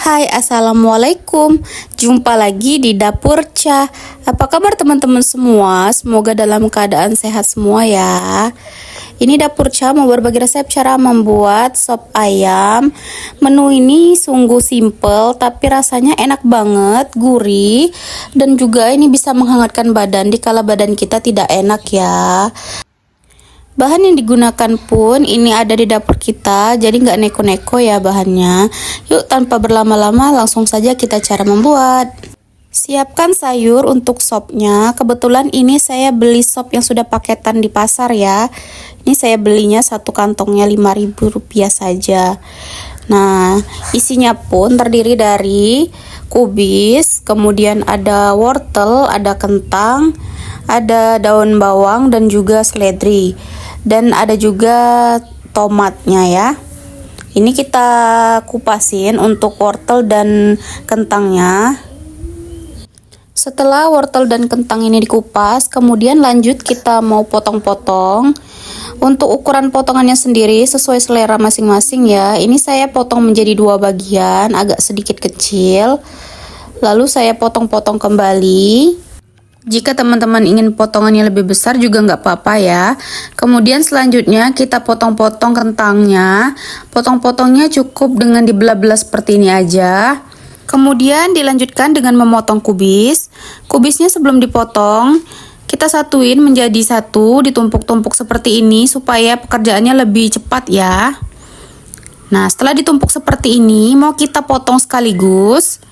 Hai, assalamualaikum. Jumpa lagi di Dapur Cha. Apa kabar teman-teman semua? Semoga dalam keadaan sehat semua ya. Ini Dapur Cha mau berbagi resep cara membuat sop ayam. Menu ini sungguh simple tapi rasanya enak banget, gurih, dan juga ini bisa menghangatkan badan dikala badan kita tidak enak ya. Bahan yang digunakan pun ini ada di dapur kita, jadi nggak neko-neko ya bahannya. Yuk tanpa berlama-lama langsung saja kita cara membuat. Siapkan sayur untuk sopnya. Kebetulan ini saya beli sop yang sudah paketan di pasar ya. Ini saya belinya satu kantongnya Rp5.000 saja. Nah, isinya pun terdiri dari kubis, kemudian ada wortel, ada kentang, ada daun bawang dan juga seledri. Dan ada juga tomatnya ya. Ini kita kupasin untuk wortel dan kentangnya. Setelah wortel dan kentang ini dikupas, kemudian lanjut kita mau potong-potong. Untuk ukuran potongannya sendiri sesuai selera masing-masing ya. Ini saya potong menjadi 2 bagian, agak sedikit kecil. Lalu saya potong-potong kembali. Jika teman-teman ingin potongannya lebih besar juga nggak apa-apa ya. Kemudian selanjutnya kita potong-potong kentangnya. Potong-potongnya cukup dengan dibelah-belah seperti ini aja. Kemudian dilanjutkan dengan memotong kubis. Kubisnya sebelum dipotong, kita satuin menjadi satu, ditumpuk-tumpuk seperti ini supaya pekerjaannya lebih cepat ya. Nah, setelah ditumpuk seperti ini, mau kita potong sekaligus.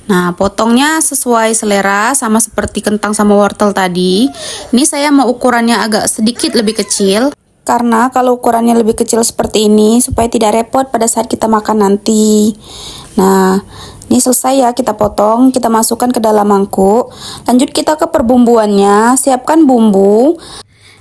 Nah, potongnya sesuai selera sama seperti kentang sama wortel tadi. Ini saya mau ukurannya agak sedikit lebih kecil. Karena kalau ukurannya lebih kecil seperti ini supaya tidak repot pada saat kita makan nanti. Nah, ini selesai ya kita potong, kita masukkan ke dalam mangkuk. Lanjut kita ke perbumbuannya, siapkan bumbu.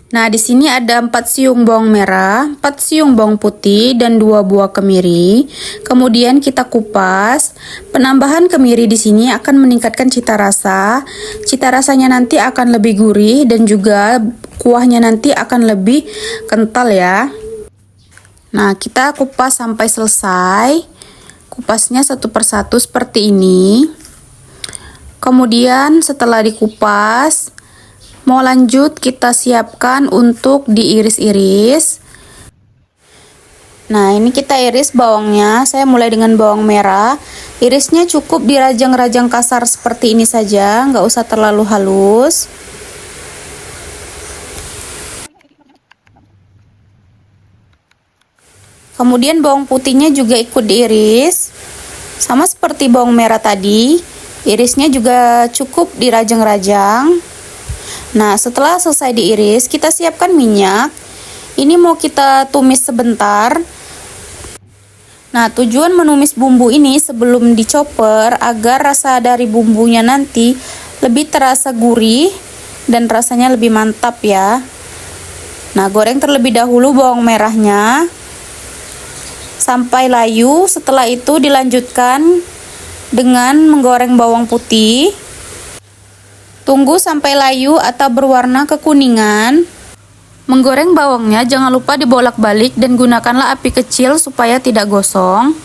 Nah, di sini ada 4 siung bawang merah, 4 siung bawang putih, dan 2 buah kemiri. Kemudian kita kupas. Penambahan kemiri di sini akan meningkatkan cita rasa. Cita rasanya nanti akan lebih gurih dan juga kuahnya nanti akan lebih kental ya. Nah, kita kupas sampai selesai. Kupasnya satu persatu seperti ini. Kemudian setelah dikupas, mau lanjut kita siapkan untuk diiris-iris. Nah, ini kita iris bawangnya. Saya mulai dengan bawang merah. Irisnya cukup dirajang-rajang kasar seperti ini saja, nggak usah terlalu halus. Kemudian bawang putihnya juga ikut diiris. Sama seperti bawang merah tadi, irisnya juga cukup dirajang-rajang. Nah, setelah selesai diiris, kita siapkan minyak. Ini mau kita tumis sebentar. Nah, tujuan menumis bumbu ini sebelum dicoper agar rasa dari bumbunya nanti lebih terasa gurih dan rasanya lebih mantap ya. Nah, goreng terlebih dahulu bawang merahnya sampai layu. Setelah itu dilanjutkan dengan menggoreng bawang putih. Tunggu sampai layu atau berwarna kekuningan. Menggoreng bawangnya jangan lupa dibolak-balik dan gunakanlah api kecil supaya tidak gosong.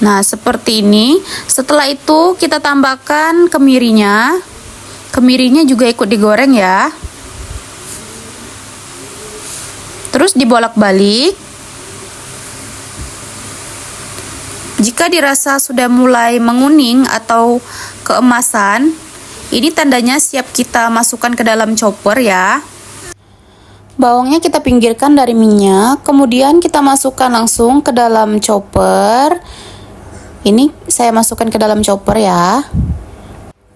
Nah, seperti ini. Setelah itu kita tambahkan kemirinya. Kemirinya juga ikut digoreng ya. Terus dibolak-balik. Jika dirasa sudah mulai menguning atau keemasan, ini tandanya siap kita masukkan ke dalam chopper ya. Bawangnya kita pinggirkan dari minyak, kemudian kita masukkan langsung ke dalam chopper. Ini saya masukkan ke dalam chopper ya.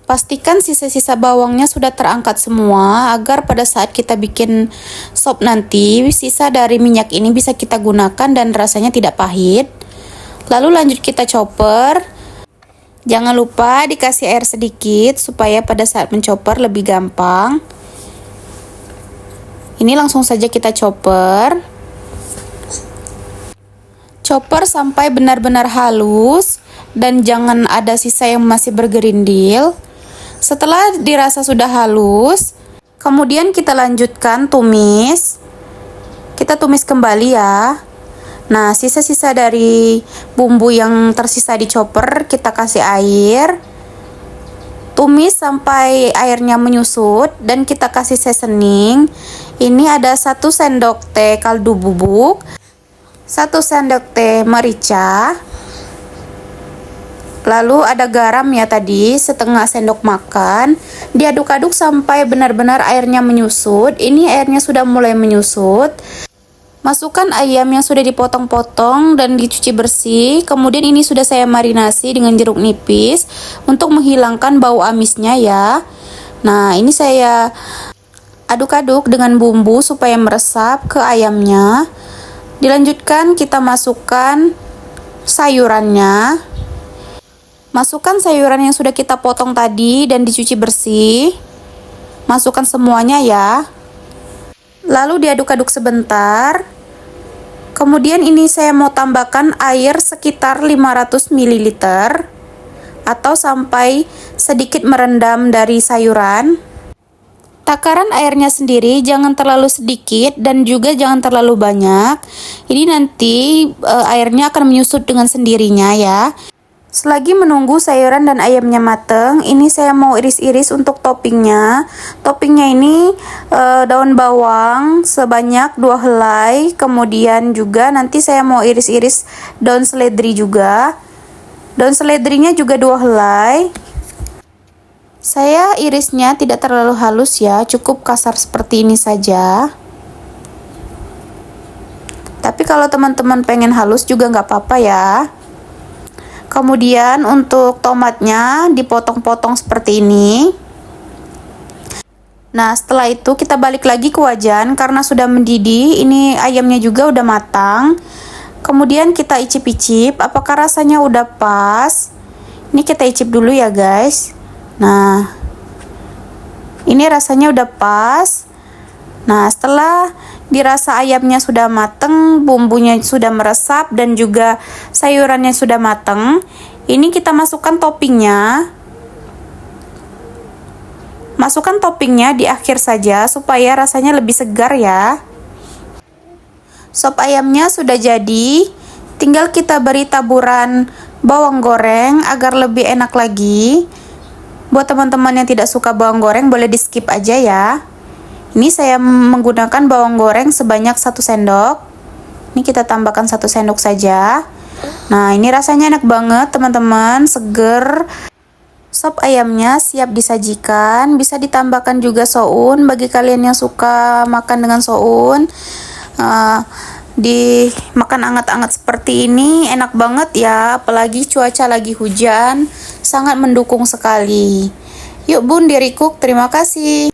Pastikan sisa-sisa bawangnya sudah terangkat semua agar pada saat kita bikin sop nanti, sisa dari minyak ini bisa kita gunakan dan rasanya tidak pahit. Lalu lanjut kita chopper. Jangan lupa dikasih air sedikit supaya pada saat menchopper lebih gampang. Ini langsung saja kita chopper. Chopper sampai benar-benar halus dan jangan ada sisa yang masih bergerindil. Setelah dirasa sudah halus, kemudian kita lanjutkan tumis. Kita tumis kembali ya. Nah, sisa-sisa dari bumbu yang tersisa di chopper kita kasih air. Tumis sampai airnya menyusut dan kita kasih seasoning. Ini ada 1 sendok teh kaldu bubuk, 1 sendok teh merica. Lalu ada garam ya tadi, setengah sendok makan. Diaduk-aduk sampai benar-benar airnya menyusut. Ini airnya sudah mulai menyusut. Masukkan ayam yang sudah dipotong-potong dan dicuci bersih. Kemudian ini sudah saya marinasi dengan jeruk nipis untuk menghilangkan bau amisnya ya. Nah, ini saya aduk-aduk dengan bumbu supaya meresap ke ayamnya. Dilanjutkan kita masukkan sayurannya. Masukkan sayuran yang sudah kita potong tadi dan dicuci bersih. Masukkan semuanya ya. Lalu diaduk-aduk sebentar. Kemudian ini saya mau tambahkan air sekitar 500 ml atau sampai sedikit merendam dari sayuran. Takaran airnya sendiri jangan terlalu sedikit dan juga jangan terlalu banyak. Ini nanti airnya akan menyusut dengan sendirinya ya. Selagi menunggu sayuran dan ayamnya mateng, ini saya mau iris-iris untuk toppingnya. Toppingnya ini daun bawang sebanyak 2 helai. Kemudian juga nanti saya mau iris-iris daun seledri juga. Daun seledrinya juga 2 helai. Saya irisnya tidak terlalu halus ya, cukup kasar seperti ini saja. Tapi kalau teman-teman pengen halus juga nggak apa-apa ya. Kemudian untuk tomatnya dipotong-potong seperti ini. Nah, setelah itu kita balik lagi ke wajan karena sudah mendidih. Ini ayamnya juga udah matang. Kemudian kita icip-icip apakah rasanya udah pas. Ini kita icip dulu ya guys. Nah, ini rasanya udah pas. Nah, setelah dirasa ayamnya sudah mateng, bumbunya sudah meresap dan juga sayurannya sudah mateng, ini kita masukkan toppingnya. Masukkan toppingnya di akhir saja supaya rasanya lebih segar ya. Sop ayamnya sudah jadi, tinggal kita beri taburan bawang goreng agar lebih enak lagi. Buat teman-teman yang tidak suka bawang goreng boleh di skip aja ya. Ini saya menggunakan bawang goreng sebanyak 1 sendok. Ini kita tambahkan 1 sendok saja. Nah, ini rasanya enak banget teman-teman, seger. Sop ayamnya siap disajikan. Bisa ditambahkan juga soun bagi kalian yang suka makan dengan soun. Dimakan anget-anget seperti ini enak banget ya, apalagi cuaca lagi hujan, sangat mendukung sekali. Yuk bun, diri cook, terima kasih.